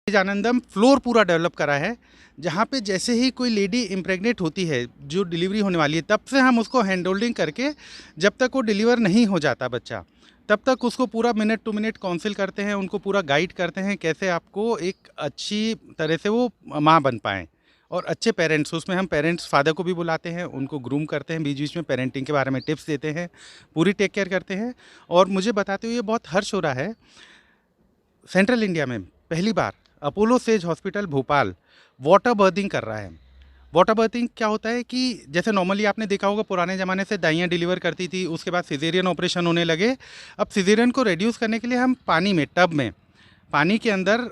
Says आनंदम floor पूरा develop करा है, जहाँ पे जैसे ही कोई लेडी इम्प्रेग्नेट होती है, जो डिलीवरी होने वाली है, तब से हम उसको हैंड होल्डिंग करके जब तक वो डिलीवर नहीं हो जाता बच्चा, तब तक उसको पूरा मिनट टू मिनट काउंसिल करते हैं, उनको पूरा गाइड करते हैं कैसे आपको एक अच्छी तरह से वो माँ बन पाएँ और अच्छे पेरेंट्स। उसमें हम पेरेंट्स फादर को भी बुलाते हैं, उनको ग्रूम करते हैं, बीच बीच में पेरेंटिंग के बारे में टिप्स देते हैं, पूरी टेक केयर करते हैं। और मुझे बताते हुए बहुत हर्ष हो रहा है, सेंट्रल इंडिया में पहली बार Apollo Sage hospital Bhopal water birthing कर रहा है। वाटर बर्थिंग क्या होता है कि जैसे नॉर्मली आपने देखा होगा पुराने ज़माने से दाइयाँ डिलीवर करती थी, उसके बाद सिजेरियन ऑपरेशन होने लगे। अब सिजेरियन को रिड्यूस करने के लिए हम पानी में, टब में, पानी के अंदर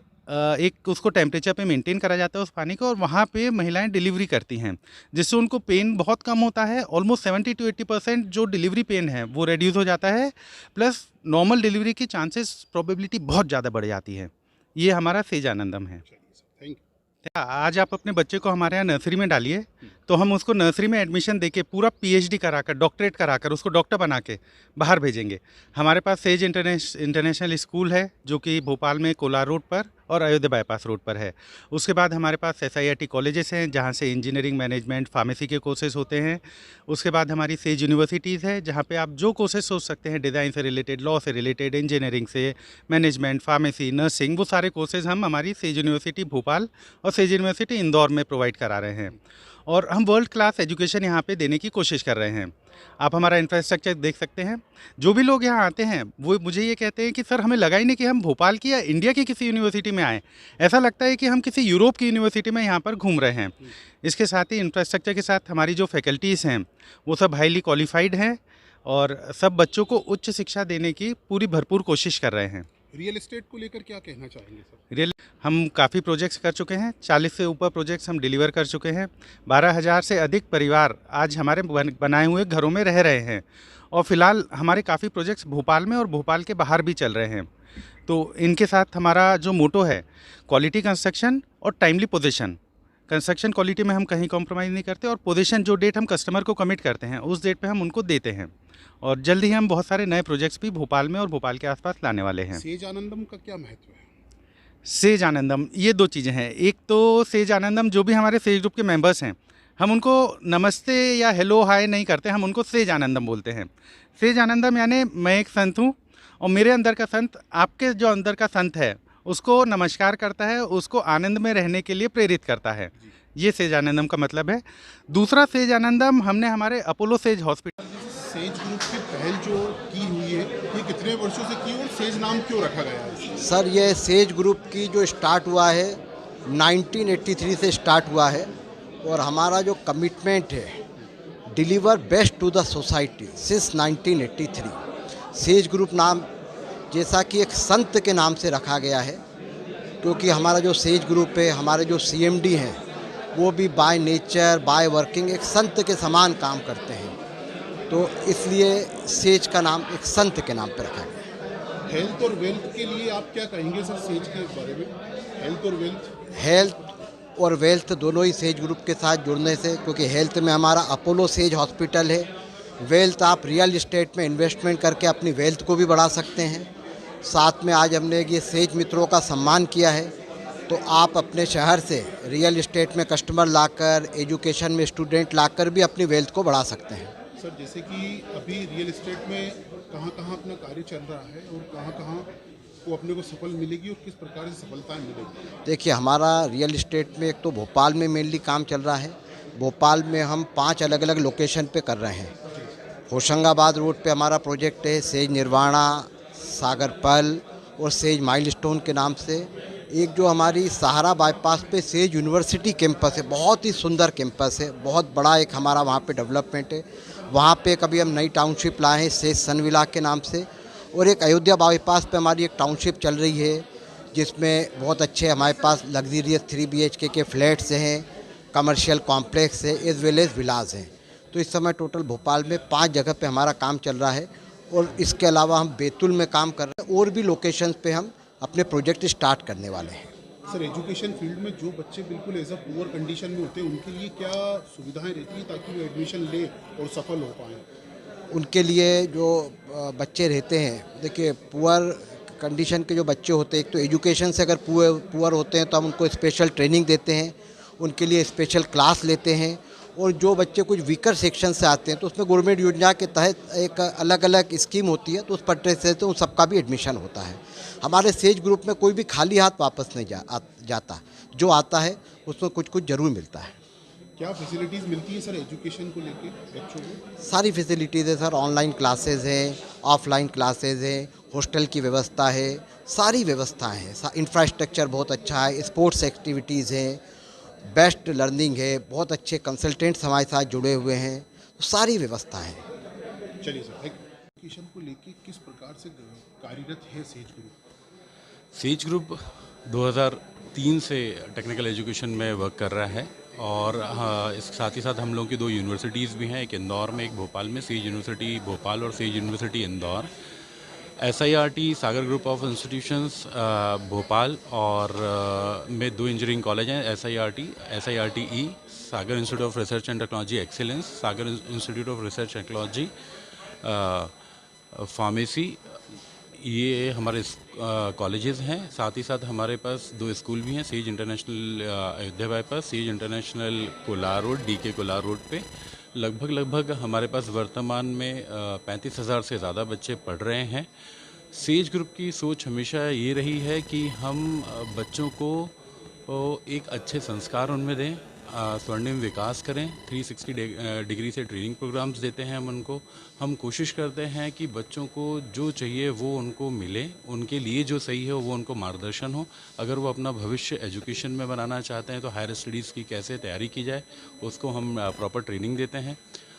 एक उसको टेम्परेचर पे मेंटेन करा जाता है उस पानी को, और वहाँ पे महिलाएं डिलीवरी करती हैं, जिससे उनको पेन बहुत कम होता है। ऑलमोस्ट 70 to 80% जो डिलीवरी पेन है वो रिड्यूस हो जाता है, प्लस नॉर्मल डिलीवरी की चांसेस प्रोबेबिलिटी बहुत ज़्यादा बढ़ जाती है। ये हमारा सेज आनंदम है। थैंक आज आप अपने बच्चे को हमारे यहाँ नर्सरी में डालिए, तो हम उसको नर्सरी में एडमिशन देके पूरा पीएचडी कराकर, डॉक्टरेट कराकर, उसको डॉक्टर बना के बाहर भेजेंगे। हमारे पास सेज इंटरनेशनल स्कूल है, जो कि भोपाल में कोलार रोड पर और अयोध्या बाईपास रोड पर है। उसके बाद हमारे पास SIIT कॉलेजेस हैं, जहाँ से इंजीनियरिंग, मैनेजमेंट, फार्मेसी के कोर्सेज होते हैं। उसके बाद हमारी सेज यूनिवर्सिटीज़ है, जहाँ पे आप जो कोर्सेज सोच सकते हैं, डिज़ाइन से रिलेटेड, लॉ से रिलेटेड, इंजीनियरिंग से, मैनेजमेंट, फार्मेसी, नर्सिंग, वो सारे कोर्सेज हम हमारी सेज यूनिवर्सिटी भोपाल और सेज यूनिवर्सिटी इंदौर में प्रोवाइड करा रहे हैं। और हम वर्ल्ड क्लास एजुकेशन यहाँ पे देने की कोशिश कर रहे हैं। आप हमारा इंफ्रास्ट्रक्चर देख सकते हैं। जो भी लोग यहाँ आते हैं वो मुझे ये कहते हैं कि सर, हमें लगा ही नहीं कि हम भोपाल की या इंडिया की किसी यूनिवर्सिटी में आए। ऐसा लगता है कि हम किसी यूरोप की यूनिवर्सिटी में यहाँ पर घूम रहे हैं। इसके साथ ही इंफ्रास्ट्रक्चर के साथ हमारी जो फैकल्टीज़ हैं वो सब हाईली क्वालिफाइड हैं और सब बच्चों को उच्च शिक्षा देने की पूरी भरपूर कोशिश कर रहे हैं। रियल एस्टेट को लेकर क्या कहना चाहेंगे सर? रियल हम काफ़ी प्रोजेक्ट्स कर चुके हैं, 40 से ऊपर प्रोजेक्ट्स हम डिलीवर कर चुके हैं। 12,000 से अधिक परिवार आज हमारे बनाए हुए घरों में रह रहे हैं, और फिलहाल हमारे काफ़ी प्रोजेक्ट्स भोपाल में और भोपाल के बाहर भी चल रहे हैं। तो इनके साथ हमारा जो मोटो है, क्वालिटी कंस्ट्रक्शन और टाइमली पोजीशन। कंस्ट्रक्शन क्वालिटी में हम कहीं कॉम्प्रोमाइज़ नहीं करते, और पोजीशन जो डेट हम कस्टमर को कमिट करते हैं उस डेट पे हम उनको देते हैं। और जल्द ही हम बहुत सारे नए प्रोजेक्ट्स भी भोपाल में और भोपाल के आसपास लाने वाले हैं। सेज आनंदम का क्या महत्व है? सेज आनंदम, ये दो चीज़ें हैं। एक तो सेज आनंदम, जो भी हमारे सेज ग्रुप के मेंबर्स हैं, हम उनको नमस्ते या हेलो हाय नहीं करते, हम उनको सेज आनंदम बोलते हैं। सेज आनंदम यानी मैं एक संत हूँ और मेरे अंदर का संत आपके जो अंदर का संत है उसको नमस्कार करता है, उसको आनंद में रहने के लिए प्रेरित करता है। ये सेज आनंदम का मतलब है। दूसरा सेज आनंदम हमने हमारे Apollo Sage hospital. Says group की पहल जो की हुई है, ये कितने वर्षों से की और सेज नाम क्यों रखा गया है? सर, ये सेज ग्रुप की जो स्टार्ट हुआ है 1983 से स्टार्ट हुआ है, और हमारा जो कमिटमेंट है, deliver best to the society since 1983। Sage group नाम जैसा कि एक संत के नाम से रखा गया है, क्योंकि हमारा जो सेज ग्रुप है, हमारे जो CMD हैं, वो भी बाय नेचर, बाय वर्किंग एक संत के समान काम करते हैं, तो इसलिए सेज का नाम एक संत के नाम पर रखा गया है। हेल्थ और वेल्थ के लिए आप क्या कहेंगे सर सेज के बारे में? हेल्थ और वेल्थ? हेल्थ और वेल्थ दोनों ही सेज ग्रुप के साथ जुड़ने से, क्योंकि हेल्थ में हमारा अपोलो सेज हॉस्पिटल है, वेल्थ आप रियल इस्टेट में इन्वेस्टमेंट करके अपनी वेल्थ को भी बढ़ा सकते हैं। साथ में आज हमने ये सेज मित्रों का सम्मान किया है, तो आप अपने शहर से रियल इस्टेट में कस्टमर लाकर, एजुकेशन में स्टूडेंट लाकर भी अपनी वेल्थ को बढ़ा सकते हैं। सर, जैसे कि अभी रियल एस्टेट में कहाँ कहाँ अपना कार्य चल रहा है और कहाँ कहाँ को अपने को सफल मिलेगी और किस प्रकार से सफलता मिलेगी? देखिए, हमारा रियल इस्टेट में एक तो भोपाल में मेनली काम चल रहा है। भोपाल में हम 5 अलग अलग लोकेशन पे कर रहे हैं। होशंगाबाद रोड पे हमारा प्रोजेक्ट है सेज निर्वाणा, सागर पल और सेज माइलस्टोन के नाम से। एक जो हमारी सहारा बाईपास पे सेज यूनिवर्सिटी कैंपस है, बहुत ही सुंदर कैंपस है, बहुत बड़ा एक हमारा वहाँ पे डेवलपमेंट है। वहाँ पे कभी हम नई टाउनशिप लाए हैं सेज सनविला के नाम से, और एक अयोध्या बाईपास पे हमारी एक टाउनशिप चल रही है, जिसमें बहुत अच्छे हमारे पास लग्जरियस 3 BHK के फ्लैट्स हैं, कमर्शियल कॉम्प्लेक्स है, एज वेल एज विलास हैं। तो इस समय टोटल भोपाल में 5 जगह पे हमारा काम चल रहा है, और इसके अलावा हम बैतूल में काम कर रहे हैं, और भी लोकेशंस पे हम अपने प्रोजेक्ट स्टार्ट करने वाले हैं। सर, एजुकेशन फील्ड में जो बच्चे बिल्कुल एज अ पुअर कंडीशन में होते हैं, उनके लिए क्या सुविधाएं रहती हैं ताकि वो एडमिशन ले और सफल हो पाएँ? उनके लिए जो बच्चे रहते हैं, देखिए पुअर कंडीशन के जो बच्चे होते हैं, एक तो एजुकेशन से अगर पुअर होते हैं तो हम उनको स्पेशल ट्रेनिंग देते हैं, उनके लिए स्पेशल क्लास लेते हैं। और जो बच्चे कुछ वीकर सेक्शन से आते हैं तो उसमें गवर्नमेंट योजना के तहत एक अलग अलग स्कीम होती है, तो उस पर से तो उन सबका भी एडमिशन होता है। हमारे सेज ग्रुप में कोई भी खाली हाथ वापस नहीं जाता, जो आता है उसमें कुछ कुछ ज़रूर मिलता है। क्या फैसिलिटीज़ मिलती है सर एजुकेशन को लेके बच्चों को? सारी फैसिलिटीज़ है सर, ऑनलाइन क्लासेस हैं, ऑफलाइन क्लासेस हैं, हॉस्टल की व्यवस्था है, सारी व्यवस्थाएं हैं। इंफ्रास्ट्रक्चर बहुत अच्छा है, स्पोर्ट्स एक्टिविटीज़ हैं, बेस्ट लर्निंग है, बहुत अच्छे कंसल्टेंट्स हमारे साथ जुड़े हुए हैं, तो सारी व्यवस्था है। चलिए सर, एजुकेशन को लेके किस प्रकार से कार्यरत है सेज ग्रुप? सेज ग्रुप 2003 से टेक्निकल एजुकेशन में वर्क कर रहा है और इस साथ ही साथ हम लोगों की 2 यूनिवर्सिटीज़ भी हैं, एक इंदौर में, एक भोपाल में। सेज यूनिवर्सिटी भोपाल और says university Indore. SIRT Sagar group of institutions Bhopal और में 2 इंजीनियरिंग कॉलेज हैं, SIRTE Sagar institute of research and technology excellence, Sagar institute of research technology pharmacy. ये हमारे कॉलेजेस हैं। साथ ही साथ हमारे पास 2 स्कूल भी हैं, says international Ayodhya bypass, says international Kolar road, DK Kolar road पे। लगभग हमारे पास वर्तमान में 35,000 से ज़्यादा बच्चे पढ़ रहे हैं। सेज ग्रुप की सोच हमेशा ये रही है कि हम बच्चों को एक अच्छे संस्कार उनमें दें, स्वर्णिम विकास करें। 360 डिग्री से ट्रेनिंग प्रोग्राम्स देते हैं हम उनको। हम कोशिश करते हैं कि बच्चों को जो चाहिए वो उनको मिले, उनके लिए जो सही है वो उनको मार्गदर्शन हो। अगर वो अपना भविष्य एजुकेशन में बनाना चाहते हैं तो हायर स्टडीज़ की कैसे तैयारी की जाए उसको हम प्रॉपर ट्रेनिंग देते हैं।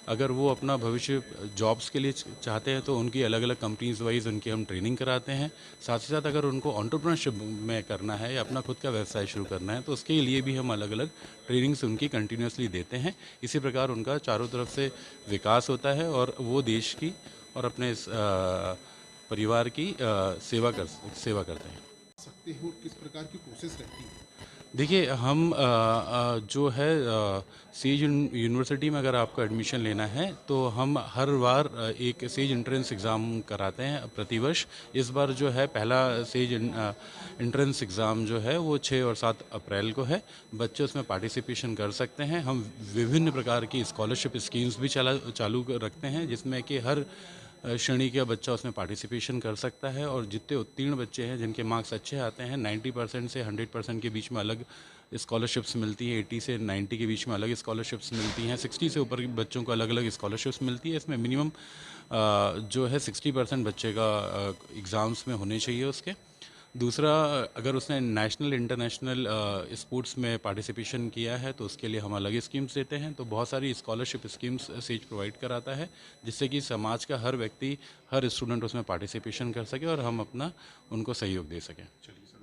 अगर वो अपना भविष्य जॉब्स के लिए चाहते हैं तो उनकी अलग अलग कंपनीज वाइज उनकी हम ट्रेनिंग कराते हैं। साथ ही साथ अगर उनको एंटरप्रेन्योरशिप में करना है या अपना खुद का व्यवसाय शुरू करना है तो उसके लिए भी हम अलग अलग ट्रेनिंग्स उनकी कंटिन्यूसली देते हैं। इसी प्रकार उनका चारों तरफ से विकास होता है और वो देश की और अपने परिवार की सेवा करते हैं। सकते हो किस प्रकार की प्रोसेस रहती है? देखिए, हम जो है सेज यूनिवर्सिटी में अगर आपको एडमिशन लेना है तो हम हर बार एक सेज एंट्रेंस एग्ज़ाम कराते हैं प्रतिवर्ष। इस बार जो है पहला सेज एंट्रेंस एग्ज़ाम जो है वो 6 और 7 अप्रैल को है। बच्चे उसमें पार्टिसिपेशन कर सकते हैं। हम विभिन्न प्रकार की स्कॉलरशिप स्कीम्स भी चालू रखते हैं जिसमें कि हर श्रेणी का बच्चा उसमें पार्टिसिपेशन कर सकता है। और जितने उत्तीर्ण बच्चे हैं जिनके मार्क्स अच्छे आते हैं, 90% से 100% के बीच में अलग स्कॉलरशिप्स मिलती हैं, 80 से 90 के बीच में अलग स्कॉलरशिप्स मिलती हैं, 60 से ऊपर के बच्चों को अलग अलग स्कॉलरशिप्स मिलती है। इसमें मिनिमम जो है 60% बच्चे का एग्ज़ाम्स में होने चाहिए उसके। दूसरा, अगर उसने नेशनल इंटरनेशनल स्पोर्ट्स में पार्टिसिपेशन किया है तो उसके लिए हम अलग स्कीम्स देते हैं। तो बहुत सारी स्कॉलरशिप स्कीम्स सेज प्रोवाइड कराता है जिससे कि समाज का हर व्यक्ति, हर स्टूडेंट उसमें पार्टिसिपेशन कर सके और हम अपना उनको सहयोग दे सकें। चलिए सर।